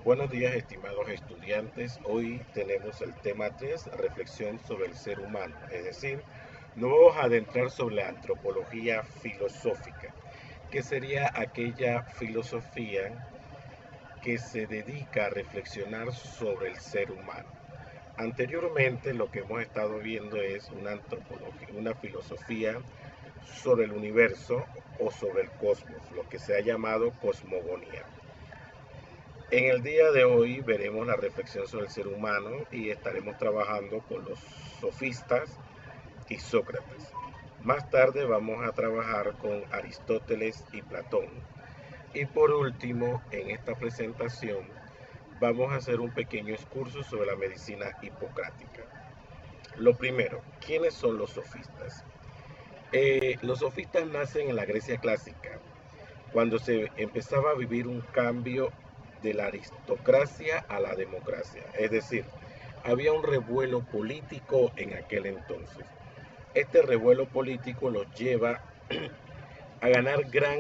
Buenos días, estimados estudiantes. Hoy tenemos el tema 3, reflexión sobre el ser humano. Es decir, nos vamos a adentrar sobre la antropología filosófica, que sería aquella filosofía que se dedica a reflexionar sobre el ser humano. Anteriormente lo que hemos estado viendo es una antropología, una filosofía sobre el universo o sobre el cosmos, lo que se ha llamado cosmogonía. En el día de hoy veremos la reflexión sobre el ser humano y estaremos trabajando con los sofistas y Sócrates. Más tarde vamos a trabajar con Aristóteles y Platón. Y por último, en esta presentación vamos a hacer un pequeño excurso sobre la medicina hipocrática. Lo primero, ¿quiénes son los sofistas? Los sofistas nacen en la Grecia clásica, cuando se empezaba a vivir un cambio de la aristocracia a la democracia. Es decir, había un revuelo político en aquel entonces. Este revuelo político los lleva a ganar gran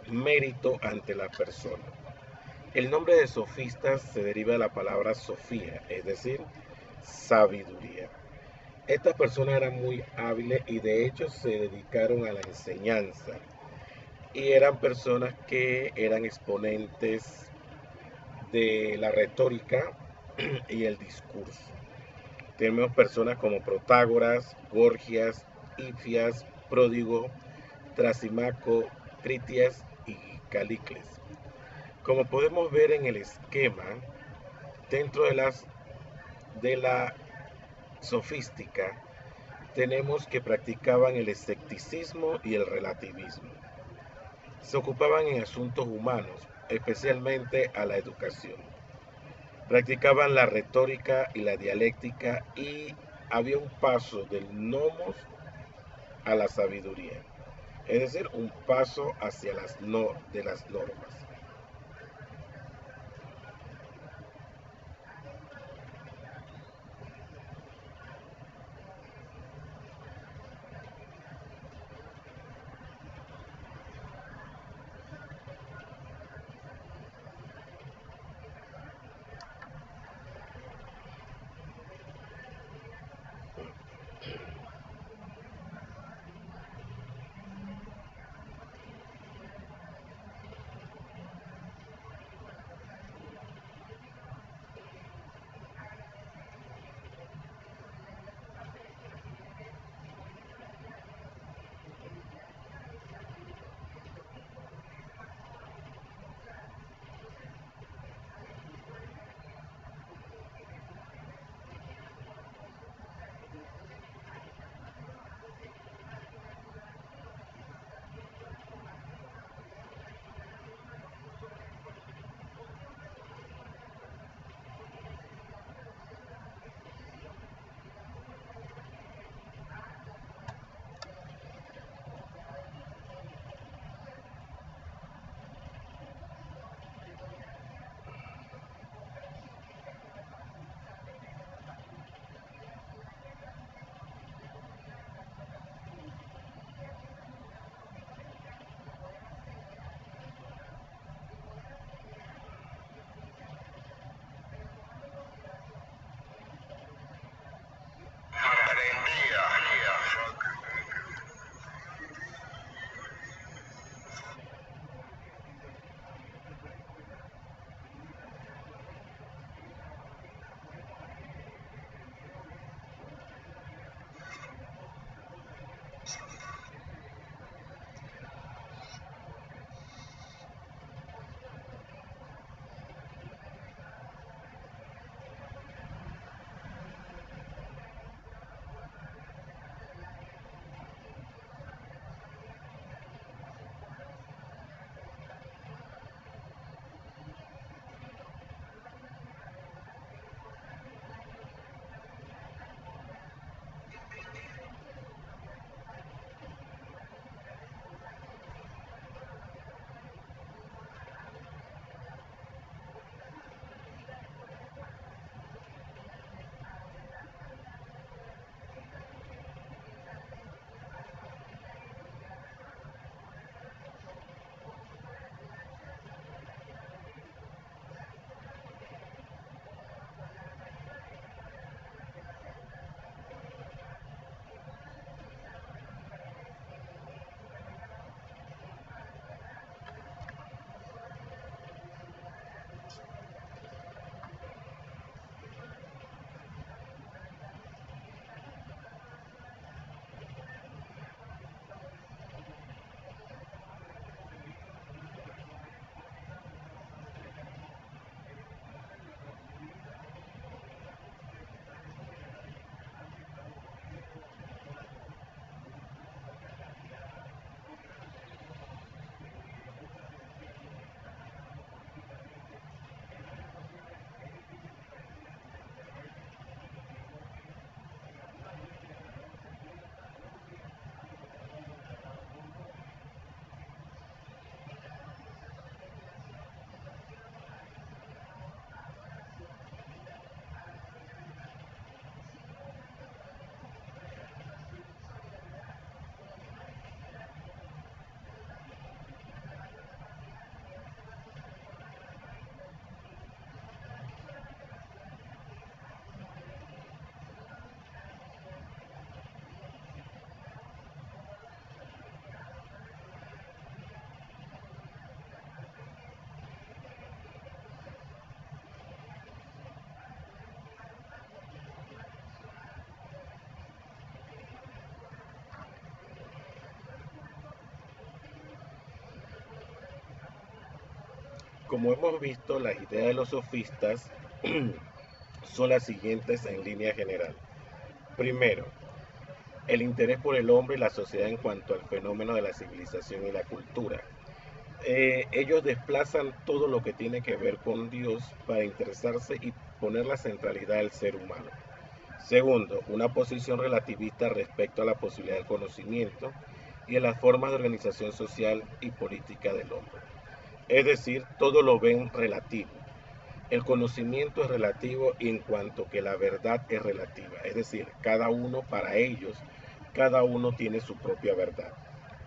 mérito ante la persona. El nombre de sofistas se deriva de la palabra sofía, es decir, sabiduría. Estas personas eran muy hábiles y de hecho se dedicaron a la enseñanza y eran personas que eran exponentes de la retórica y el discurso. Tenemos personas como Protágoras, Gorgias, Ifias, Pródigo, Trasimaco, Critias y Calicles. Como podemos ver en el esquema, dentro de la sofística, tenemos que practicaban el escepticismo y el relativismo. Se ocupaban en asuntos humanos, especialmente a la educación. Practicaban la retórica y la dialéctica y había un paso del nomos a la sabiduría, es decir, un paso hacia de las normas. Como hemos visto, las ideas de los sofistas son las siguientes en línea general. Primero, el interés por el hombre y la sociedad en cuanto al fenómeno de la civilización y la cultura. Ellos desplazan todo lo que tiene que ver con Dios para interesarse y poner la centralidad del ser humano. Segundo, una posición relativista respecto a la posibilidad del conocimiento y a las formas de organización social y política del hombre. Es decir, todo lo ven relativo. El conocimiento es relativo en cuanto que la verdad es relativa. Es decir, cada uno para ellos, cada uno tiene su propia verdad.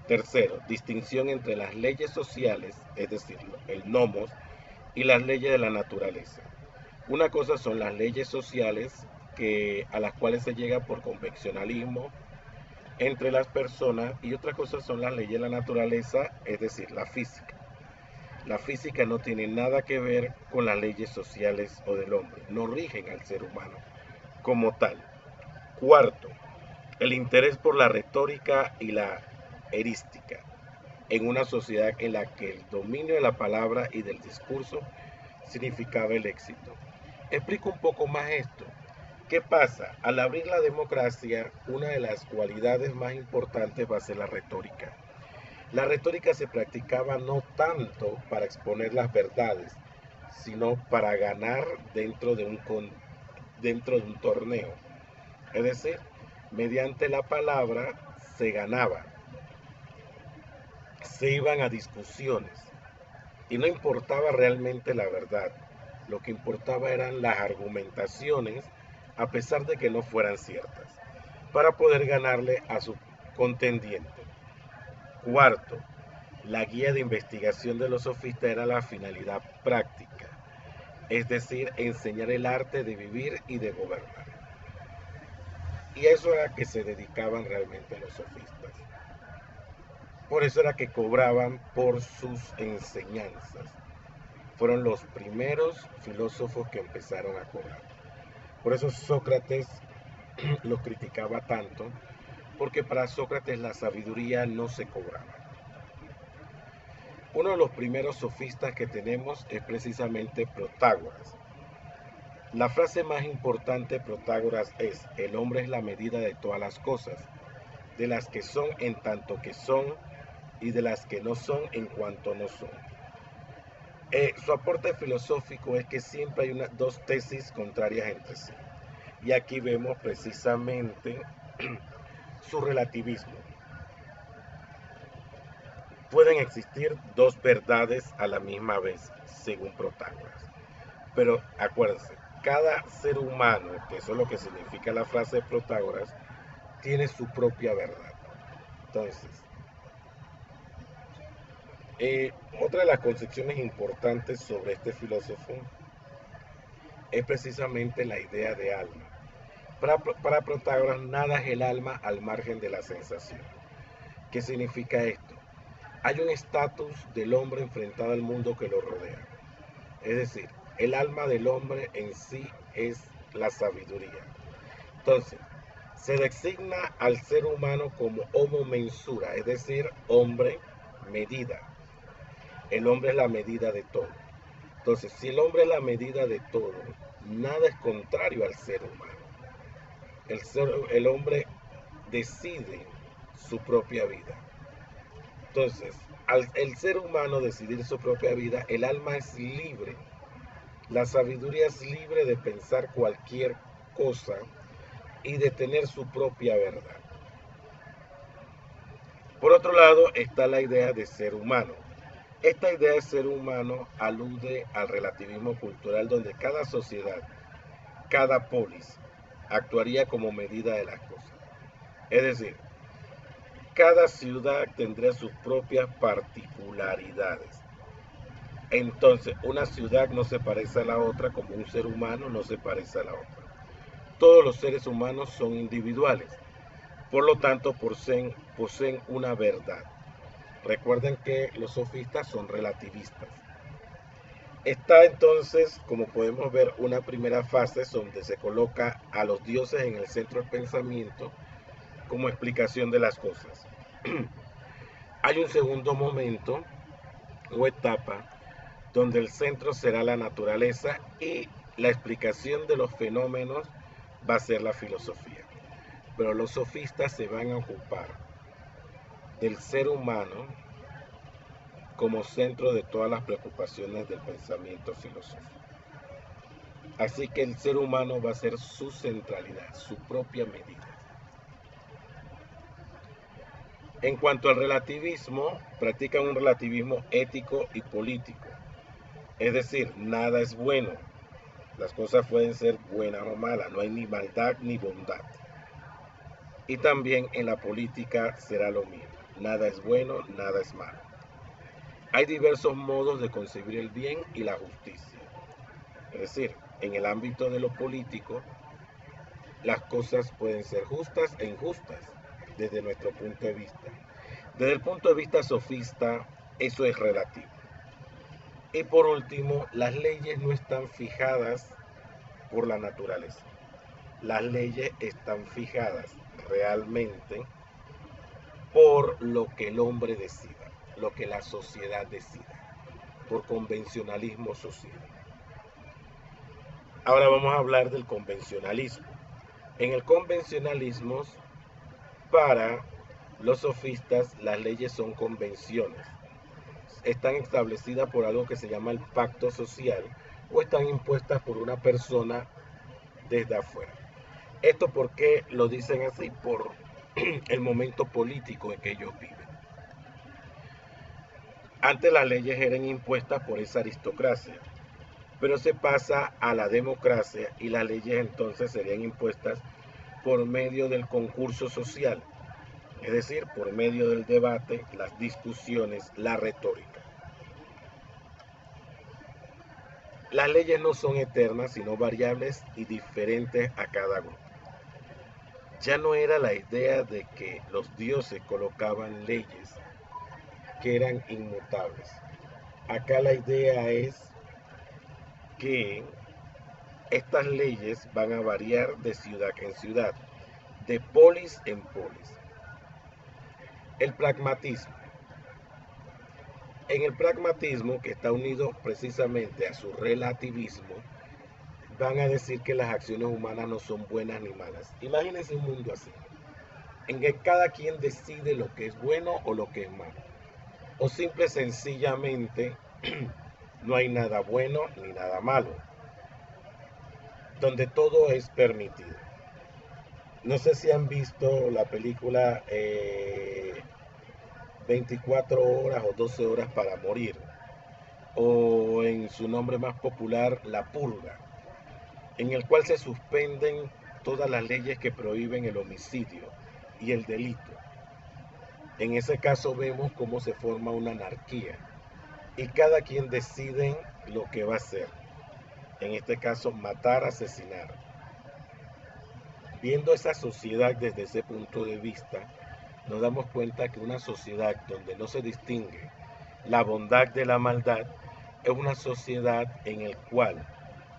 Tercero, distinción entre las leyes sociales, es decir, el nomos, y las leyes de la naturaleza. Una cosa son las leyes sociales a las cuales se llega por convencionalismo entre las personas y otra cosa son las leyes de la naturaleza, es decir, la física. La física no tiene nada que ver con las leyes sociales o del hombre, no rigen al ser humano como tal. Cuarto, el interés por la retórica y la erística en una sociedad en la que el dominio de la palabra y del discurso significaba el éxito. Explico un poco más esto. ¿Qué pasa? Al abrir la democracia, una de las cualidades más importantes va a ser la retórica. La retórica se practicaba no tanto para exponer las verdades, sino para ganar dentro de un torneo. Es decir, mediante la palabra se ganaba, se iban a discusiones y no importaba realmente la verdad, lo que importaba eran las argumentaciones a pesar de que no fueran ciertas, para poder ganarle a su contendiente. Cuarto, la guía de investigación de los sofistas era la finalidad práctica, es decir, enseñar el arte de vivir y de gobernar. Y eso era que se dedicaban realmente los sofistas. Por eso era que cobraban por sus enseñanzas. Fueron los primeros filósofos que empezaron a cobrar. Por eso Sócrates los criticaba tanto, porque para Sócrates la sabiduría no se cobraba. Uno de los primeros sofistas que tenemos es precisamente Protágoras. La frase más importante de Protágoras es: el hombre es la medida de todas las cosas, de las que son en tanto que son y de las que no son en cuanto no son. Su aporte filosófico es que siempre hay dos tesis contrarias entre sí. Y aquí vemos precisamente su relativismo. Pueden existir dos verdades a la misma vez, según Protágoras. Pero acuérdense, cada ser humano, que eso es lo que significa la frase de Protágoras, tiene su propia verdad. Entonces, otra de las concepciones importantes sobre este filósofo es precisamente la idea de alma. Para Protágoras, nada es el alma al margen de la sensación. ¿Qué significa esto? Hay un estatus del hombre enfrentado al mundo que lo rodea. Es decir, el alma del hombre en sí es la sabiduría. Entonces, se designa al ser humano como homo mensura, es decir, hombre medida. El hombre es la medida de todo. Entonces, si el hombre es la medida de todo, nada es contrario al ser humano. El hombre decide su propia vida. Entonces, al el ser humano decidir su propia vida, el alma es libre. La sabiduría es libre de pensar cualquier cosa y de tener su propia verdad. Por otro lado, está la idea de ser humano. Esta idea de ser humano alude al relativismo cultural donde cada sociedad, cada polis, actuaría como medida de las cosas. Es decir, cada ciudad tendría sus propias particularidades. Entonces, una ciudad no se parece a la otra como un ser humano no se parece a la otra. Todos los seres humanos son individuales, por lo tanto poseen una verdad. Recuerden que los sofistas son relativistas. Está entonces, como podemos ver, una primera fase donde se coloca a los dioses en el centro del pensamiento como explicación de las cosas. Hay un segundo momento o etapa donde el centro será la naturaleza y la explicación de los fenómenos va a ser la filosofía. Pero los sofistas se van a ocupar del ser humano como centro de todas las preocupaciones del pensamiento filosófico. Así que el ser humano va a ser su centralidad, su propia medida. En cuanto al relativismo, practican un relativismo ético y político. Es decir, nada es bueno. Las cosas pueden ser buenas o malas, no hay ni maldad ni bondad. Y también en la política será lo mismo. Nada es bueno, nada es malo. Hay diversos modos de concebir el bien y la justicia. Es decir, en el ámbito de lo político, las cosas pueden ser justas e injustas desde nuestro punto de vista. Desde el punto de vista sofista, eso es relativo. Y por último, las leyes no están fijadas por la naturaleza. Las leyes están fijadas realmente por lo que el hombre decida, lo que la sociedad decida, por convencionalismo social. Ahora vamos a hablar del convencionalismo. En el convencionalismo, para los sofistas, las leyes son convenciones. Están establecidas por algo que se llama el pacto social o están impuestas por una persona desde afuera. ¿Esto por qué lo dicen así? Por el momento político en que ellos viven. Antes las leyes eran impuestas por esa aristocracia, pero se pasa a la democracia y las leyes entonces serían impuestas por medio del concurso social, es decir, por medio del debate, las discusiones, la retórica. Las leyes no son eternas, sino variables y diferentes a cada grupo. Ya no era la idea de que los dioses colocaban leyes que eran inmutables. Acá la idea es que estas leyes van a variar de ciudad en ciudad, de polis en polis. El pragmatismo. En el pragmatismo, que está unido precisamente a su relativismo, van a decir que las acciones humanas no son buenas ni malas. Imagínense un mundo así, en que cada quien decide lo que es bueno o lo que es malo. O simple y sencillamente no hay nada bueno ni nada malo, donde todo es permitido. No sé si han visto la película 24 horas o 12 horas para morir, o en su nombre más popular, La Purga, en el cual se suspenden todas las leyes que prohíben el homicidio y el delito. En ese caso vemos cómo se forma una anarquía y cada quien decide lo que va a hacer. En este caso, matar, asesinar. Viendo esa sociedad desde ese punto de vista, nos damos cuenta que una sociedad donde no se distingue la bondad de la maldad es una sociedad en la cual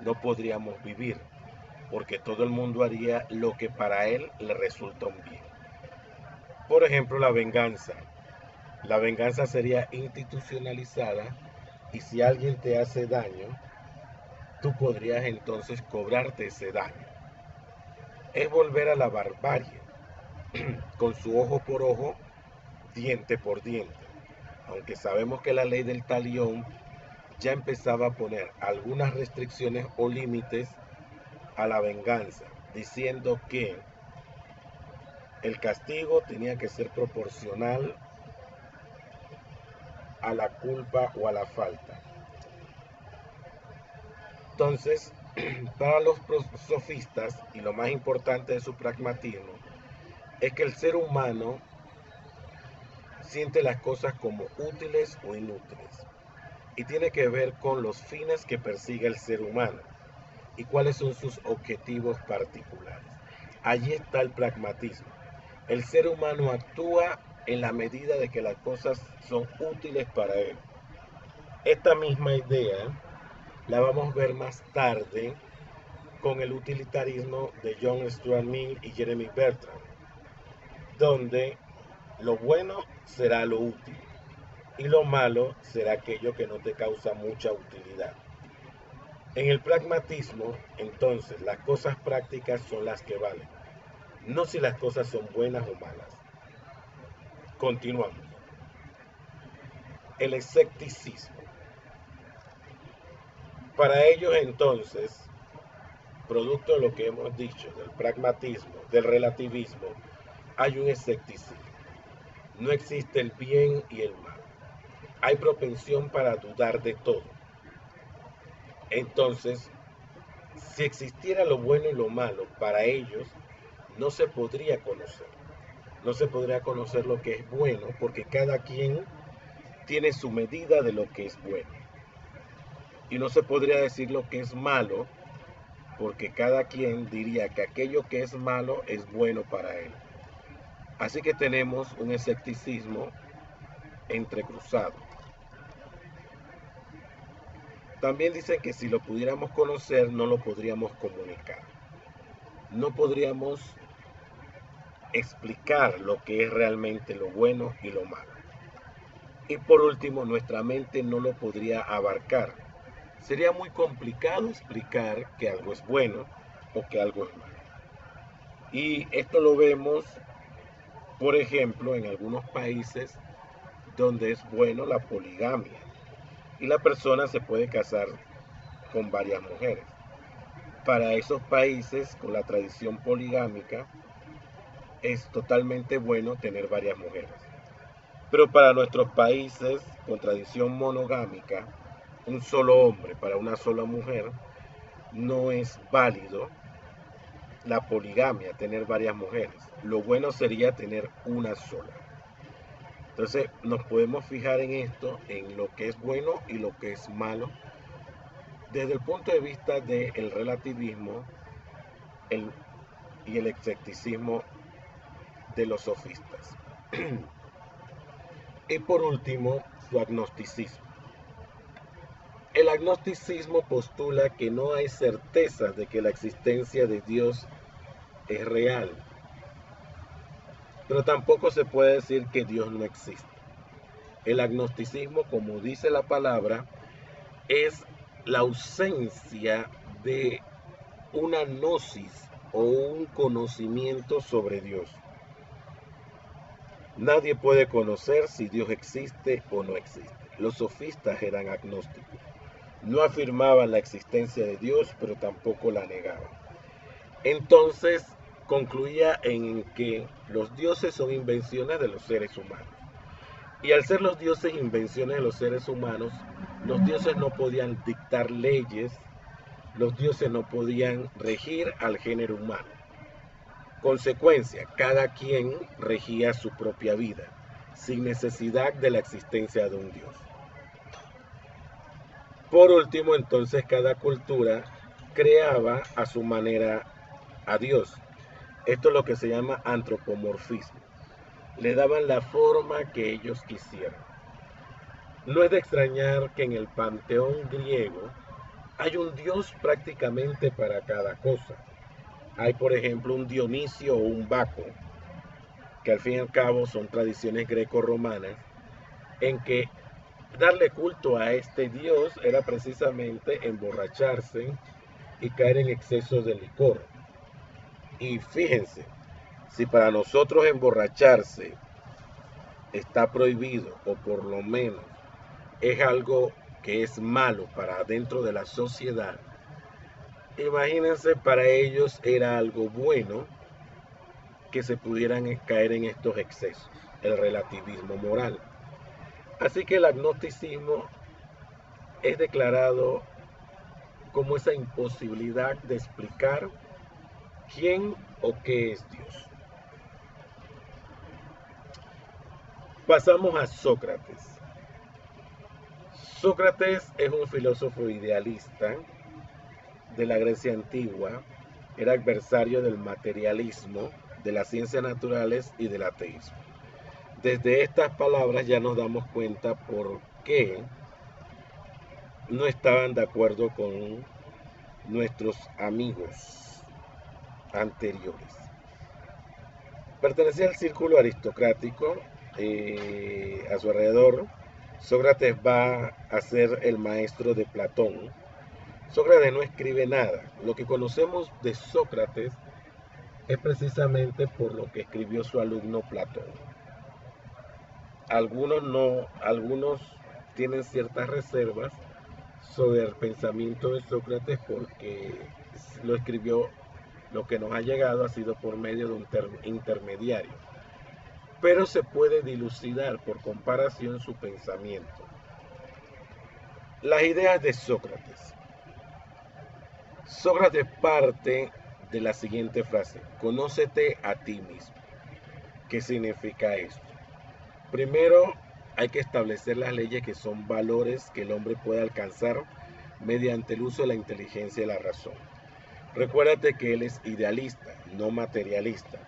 no podríamos vivir, porque todo el mundo haría lo que para él le resulta un bien. Por ejemplo, la venganza. La venganza sería institucionalizada y si alguien te hace daño, tú podrías entonces cobrarte ese daño. Es volver a la barbarie, con su ojo por ojo, diente por diente. Aunque sabemos que la ley del talión ya empezaba a poner algunas restricciones o límites a la venganza, diciendo que el castigo tenía que ser proporcional a la culpa o a la falta. Entonces, para los sofistas, y lo más importante de su pragmatismo, es que el ser humano siente las cosas como útiles o inútiles. Y tiene que ver con los fines que persigue el ser humano y cuáles son sus objetivos particulares. Allí está el pragmatismo. El ser humano actúa en la medida de que las cosas son útiles para él. Esta misma idea la vamos a ver más tarde con el utilitarismo de John Stuart Mill y Jeremy Bertrand, donde lo bueno será lo útil y lo malo será aquello que no te causa mucha utilidad. En el pragmatismo, entonces, las cosas prácticas son las que valen, no si las cosas son buenas o malas. Continuamos. El escepticismo. Para ellos entonces, producto de lo que hemos dicho, del pragmatismo, del relativismo, hay un escepticismo. No existe el bien y el mal. Hay propensión para dudar de todo. Entonces, si existiera lo bueno y lo malo, para ellos no se podría conocer. No se podría conocer lo que es bueno porque cada quien tiene su medida de lo que es bueno. Y no se podría decir lo que es malo porque cada quien diría que aquello que es malo es bueno para él. Así que tenemos un escepticismo entrecruzado. También dicen que si lo pudiéramos conocer no lo podríamos comunicar. No podríamos explicar lo que es realmente lo bueno y lo malo. Y por último, nuestra mente no lo podría abarcar. Sería muy complicado explicar que algo es bueno o que algo es malo. Y esto lo vemos, por ejemplo, en algunos países donde es bueno la poligamia y la persona se puede casar con varias mujeres. Para esos países con la tradición poligámica es totalmente bueno tener varias mujeres. Pero para nuestros países con tradición monogámica, un solo hombre para una sola mujer, no es válido la poligamia, tener varias mujeres. Lo bueno sería tener una sola. Entonces nos podemos fijar en esto, en lo que es bueno y lo que es malo, desde el punto de vista del relativismo y el escepticismo de los sofistas. Y por último, su agnosticismo. El agnosticismo postula que no hay certezas de que la existencia de Dios es real, pero tampoco se puede decir que Dios no existe. El agnosticismo, como dice la palabra, es la ausencia de una gnosis o un conocimiento sobre Dios. Nadie puede conocer si Dios existe o no existe. Los sofistas eran agnósticos. No afirmaban la existencia de Dios, pero tampoco la negaban. Entonces concluía en que los dioses son invenciones de los seres humanos. Y al ser los dioses invenciones de los seres humanos, los dioses no podían dictar leyes, los dioses no podían regir al género humano. Consecuencia, cada quien regía su propia vida, sin necesidad de la existencia de un Dios. Por último, entonces, cada cultura creaba a su manera a Dios. Esto es lo que se llama antropomorfismo. Le daban la forma que ellos quisieran. No es de extrañar que en el panteón griego hay un dios prácticamente para cada cosa. Hay, por ejemplo, un Dionisio o un Baco, que al fin y al cabo son tradiciones greco-romanas, en que darle culto a este dios era precisamente emborracharse y caer en exceso de licor. Y fíjense, si para nosotros emborracharse está prohibido, o por lo menos es algo que es malo para dentro de la sociedad, imagínense, para ellos era algo bueno que se pudieran caer en estos excesos, el relativismo moral. Así que el agnosticismo es declarado como esa imposibilidad de explicar quién o qué es Dios. Pasamos a Sócrates. Sócrates es un filósofo idealista de la Grecia antigua, era adversario del materialismo, de las ciencias naturales y del ateísmo. Desde estas palabras ya nos damos cuenta por qué no estaban de acuerdo con nuestros amigos anteriores. Pertenecía al círculo aristocrático, a su alrededor Sócrates va a ser el maestro de Platón. Sócrates no escribe nada. Lo que conocemos de Sócrates es precisamente por lo que escribió su alumno Platón. Algunos no, algunos tienen ciertas reservas sobre el pensamiento de Sócrates porque lo escribió, lo que nos ha llegado ha sido por medio de un intermediario, pero se puede dilucidar por comparación su pensamiento. Las ideas de Sócrates. Sócrates parte de la siguiente frase: conócete a ti mismo. ¿Qué significa esto? Primero, hay que establecer las leyes, que son valores que el hombre puede alcanzar mediante el uso de la inteligencia y la razón. Recuérdate que él es idealista, no materialista.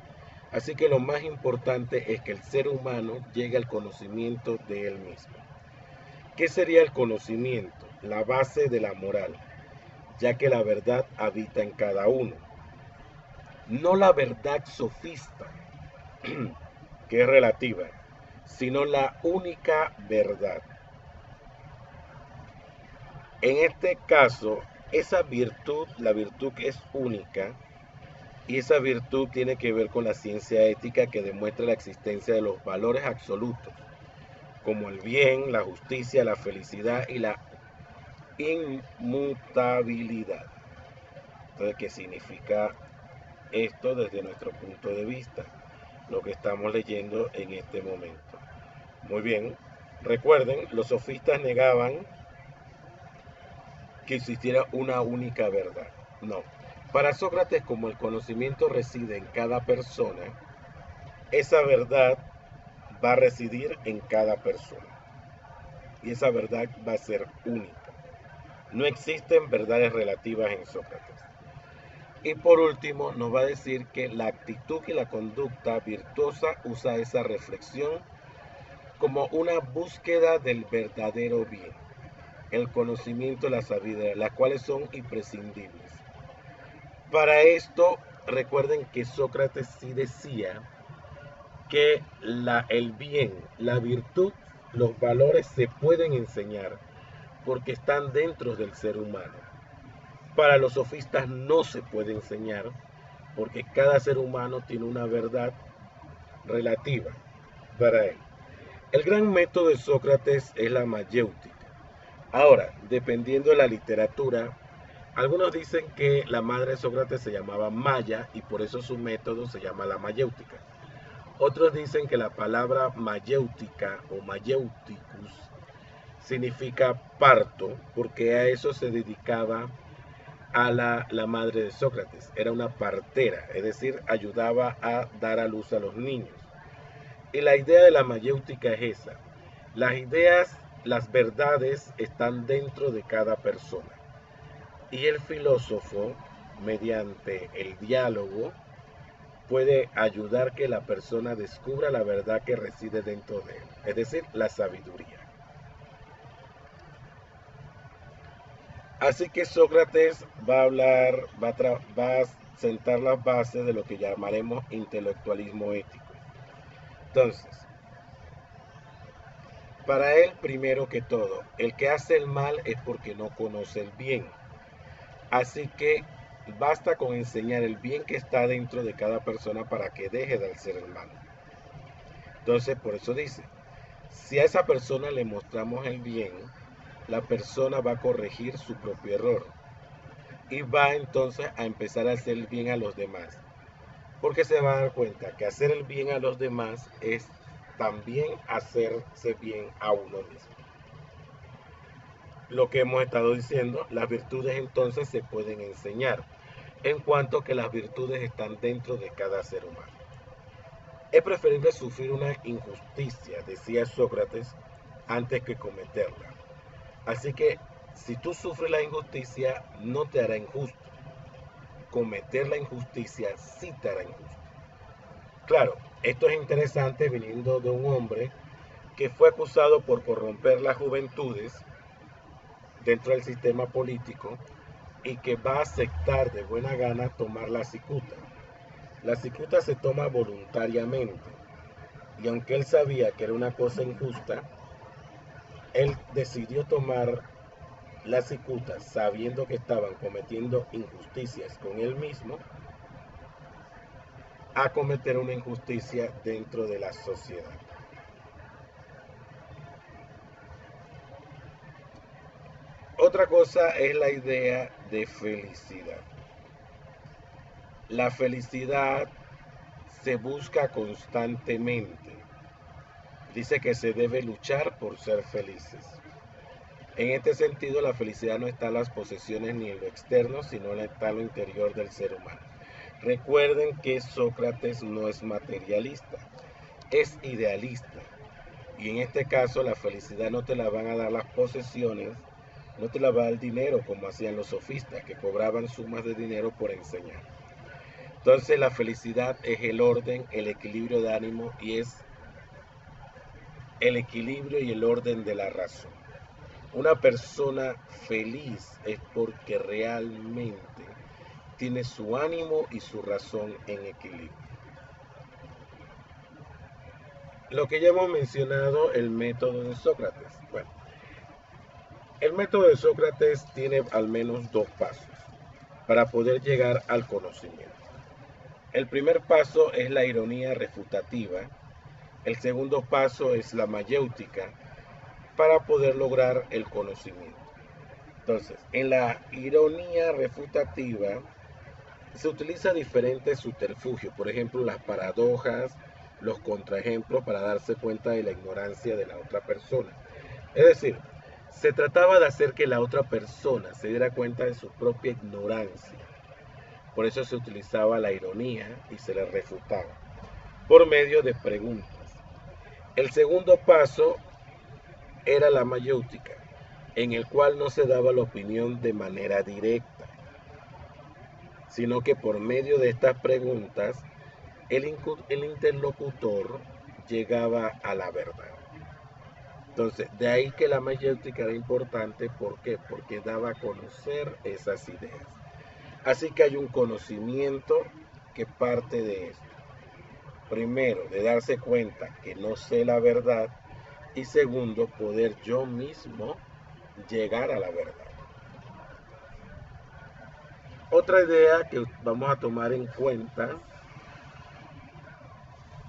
Así que lo más importante es que el ser humano llegue al conocimiento de él mismo. ¿Qué sería el conocimiento? La base de la moral, ya que la verdad habita en cada uno. No la verdad sofista, que es relativa, sino la única verdad. En este caso, esa virtud, la virtud es única, y esa virtud tiene que ver con la ciencia ética, que demuestra la existencia de los valores absolutos, como el bien, la justicia, la felicidad y la inmutabilidad. Entonces, ¿qué significa esto desde nuestro punto de vista? Lo que estamos leyendo en este momento. Muy bien, recuerden, los sofistas negaban que existiera una única verdad. No. Para Sócrates, como el conocimiento reside en cada persona, esa verdad va a residir en cada persona. Y esa verdad va a ser única. No existen verdades relativas en Sócrates. Y por último, nos va a decir que la actitud y la conducta virtuosa usa esa reflexión como una búsqueda del verdadero bien, el conocimiento y la sabiduría, las cuales son imprescindibles. Para esto, recuerden que Sócrates sí decía que el bien, la virtud, los valores se pueden enseñar porque están dentro del ser humano. Para los sofistas no se puede enseñar porque cada ser humano tiene una verdad relativa para él. El gran método de Sócrates es la mayéutica. Ahora, dependiendo de la literatura, algunos dicen que la madre de Sócrates se llamaba Maya y por eso su método se llama la mayéutica. Otros dicen que la palabra mayéutica o mayéuticus significa parto, porque a eso se dedicaba a la madre de Sócrates. Era una partera, es decir, ayudaba a dar a luz a los niños. Y la idea de la mayéutica es esa. Las ideas, las verdades están dentro de cada persona. Y el filósofo, mediante el diálogo, puede ayudar que la persona descubra la verdad que reside dentro de él, es decir, la sabiduría. Así que Sócrates va a hablar, va a sentar las bases de lo que llamaremos intelectualismo ético. Entonces, para él, primero que todo, el que hace el mal es porque no conoce el bien. Así que basta con enseñar el bien que está dentro de cada persona para que deje de hacer el mal. Entonces, por eso dice, si a esa persona le mostramos el bien, la persona va a corregir su propio error y va entonces a empezar a hacer el bien a los demás. Porque se va a dar cuenta que hacer el bien a los demás es también hacerse bien a uno mismo. Lo que hemos estado diciendo, las virtudes entonces se pueden enseñar, en cuanto que las virtudes están dentro de cada ser humano. Es preferible sufrir una injusticia, decía Sócrates, antes que cometerla. Así que si tú sufres la injusticia, no te hará injusto. Cometer la injusticia sí te hará injusto. Claro, esto es interesante viniendo de un hombre que fue acusado por corromper las juventudes dentro del sistema político y que va a aceptar de buena gana tomar la cicuta. La cicuta se toma voluntariamente y aunque él sabía que era una cosa injusta, él decidió tomar la cicuta sabiendo que estaban cometiendo injusticias con él mismo a cometer una injusticia dentro de la sociedad. Otra cosa es la idea de felicidad. La felicidad se busca constantemente. Dice que se debe luchar por ser felices. En este sentido, la felicidad no está en las posesiones ni en lo externo, sino está en lo interior del ser humano. Recuerden que Sócrates no es materialista, es idealista. Y en este caso, la felicidad no te la van a dar las posesiones, no te la va a dar el dinero como hacían los sofistas, que cobraban sumas de dinero por enseñar. Entonces, la felicidad es el orden, el equilibrio de ánimo y es el equilibrio y el orden de la razón. Una persona feliz es porque realmente tiene su ánimo y su razón en equilibrio. Lo que ya hemos mencionado, el método de Sócrates. Bueno, el método de Sócrates tiene al menos 2 pasos para poder llegar al conocimiento. El primer paso es la ironía refutativa. El segundo paso es la mayéutica para poder lograr el conocimiento. Entonces, en la ironía refutativa se utiliza diferentes subterfugios, por ejemplo, las paradojas, los contraejemplos para darse cuenta de la ignorancia de la otra persona. Es decir, se trataba de hacer que la otra persona se diera cuenta de su propia ignorancia. Por eso se utilizaba la ironía y se le refutaba por medio de preguntas. El segundo paso era la mayéutica, en el cual no se daba la opinión de manera directa, sino que por medio de estas preguntas el interlocutor llegaba a la verdad. Entonces, de ahí que la mayéutica era importante. ¿Por qué? Porque daba a conocer esas ideas. Así que hay un conocimiento que parte de esto. Primero, de darse cuenta que no sé la verdad, y segundo, poder yo mismo llegar a la verdad. Otra idea que vamos a tomar en cuenta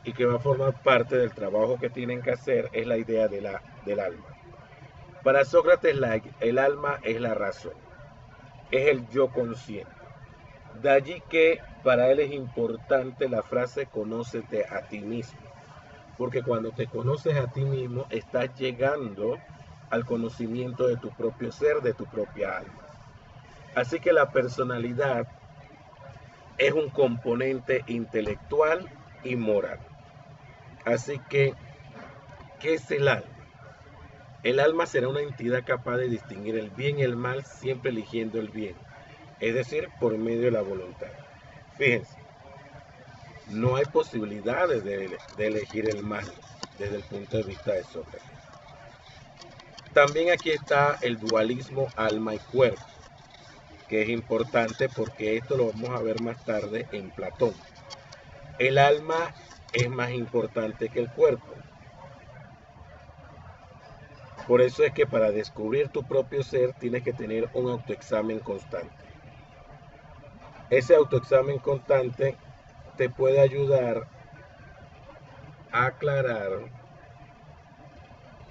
y que va a formar parte del trabajo que tienen que hacer es la idea del alma. Para Sócrates el alma es la razón, es el yo consciente. De allí que para él es importante la frase conócete a ti mismo, porque cuando te conoces a ti mismo estás llegando al conocimiento de tu propio ser, de tu propia alma. Así que la personalidad es un componente intelectual y moral. Así que, ¿qué es el alma? El alma será una entidad capaz de distinguir el bien y el mal, siempre eligiendo el bien, es decir, por medio de la voluntad. Fíjense, no hay posibilidades de elegir el mal desde el punto de vista de Sócrates. También aquí está el dualismo alma y cuerpo, que es importante porque esto lo vamos a ver más tarde en Platón. El alma es más importante que el cuerpo. Por eso es que para descubrir tu propio ser tienes que tener un autoexamen constante. Ese autoexamen constante te puede ayudar a aclarar,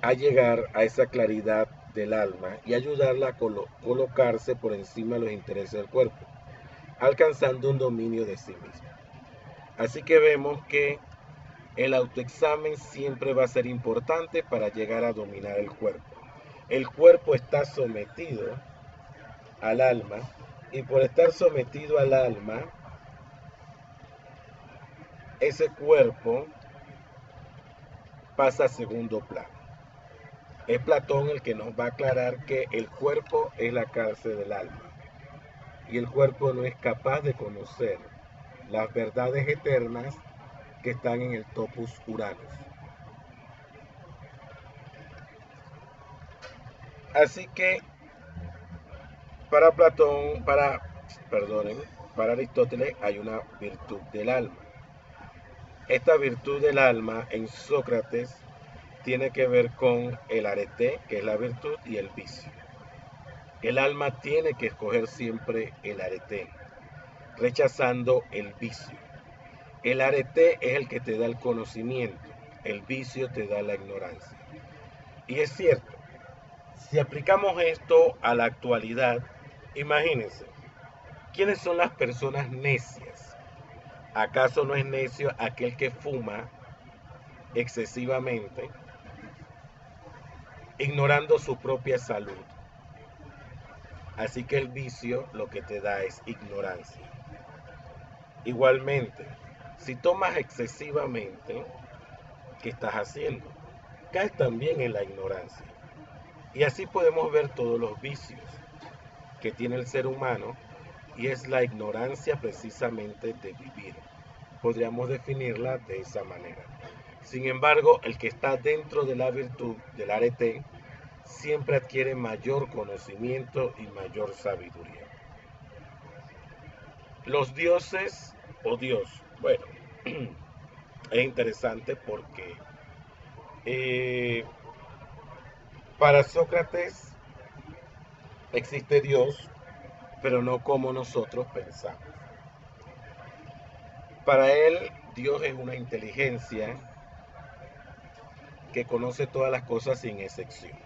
a llegar a esa claridad del alma y ayudarla a colocarse por encima de los intereses del cuerpo, alcanzando un dominio de sí mismo. Así que vemos que el autoexamen siempre va a ser importante para llegar a dominar el cuerpo. El cuerpo está sometido al alma y por estar sometido al alma, ese cuerpo pasa a segundo plano. Es Platón el que nos va a aclarar que el cuerpo es la cárcel del alma y el cuerpo no es capaz de conocer las verdades eternas que están en el topos Uranus. Así que para Platón, para Aristóteles hay una virtud del alma. Esta virtud del alma en Sócrates tiene que ver con el arete, que es la virtud, y el vicio. El alma tiene que escoger siempre el arete, rechazando el vicio. El arete es el que te da el conocimiento, el vicio te da la ignorancia. Y es cierto, si aplicamos esto a la actualidad, imagínense, ¿quiénes son las personas necias? ¿Acaso no es necio aquel que fuma excesivamente, ignorando su propia salud? Así que el vicio lo que te da es ignorancia. Igualmente, si tomas excesivamente, ¿qué estás haciendo? Caes también en la ignorancia. Y así podemos ver todos los vicios que tiene el ser humano, y es la ignorancia precisamente de vivir. Podríamos definirla de esa manera. Sin embargo, el que está dentro de la virtud, del arete, siempre adquiere mayor conocimiento y mayor sabiduría. Los dioses o Dios, bueno, es interesante porque para Sócrates existe Dios, pero no como nosotros pensamos. Para él, Dios es una inteligencia que conoce todas las cosas sin excepción.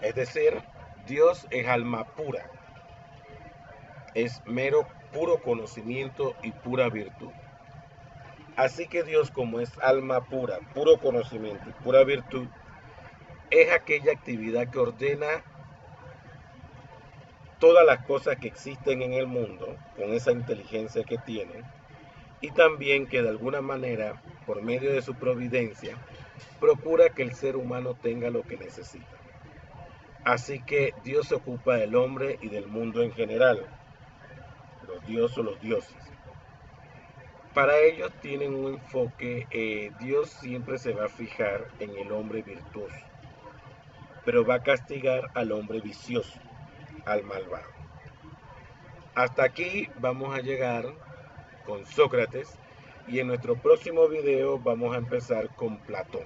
Es decir, Dios es alma pura, es mero puro conocimiento y pura virtud. Así que Dios, como es alma pura, puro conocimiento y pura virtud, es aquella actividad que ordena todas las cosas que existen en el mundo, con esa inteligencia que tiene, y también que de alguna manera, por medio de su providencia, procura que el ser humano tenga lo que necesita. Así que Dios se ocupa del hombre y del mundo en general, los dioses o los dioses. Para ellos tienen un enfoque, Dios siempre se va a fijar en el hombre virtuoso, pero va a castigar al hombre vicioso, al malvado. Hasta aquí vamos a llegar con Sócrates, y en nuestro próximo video vamos a empezar con Platón.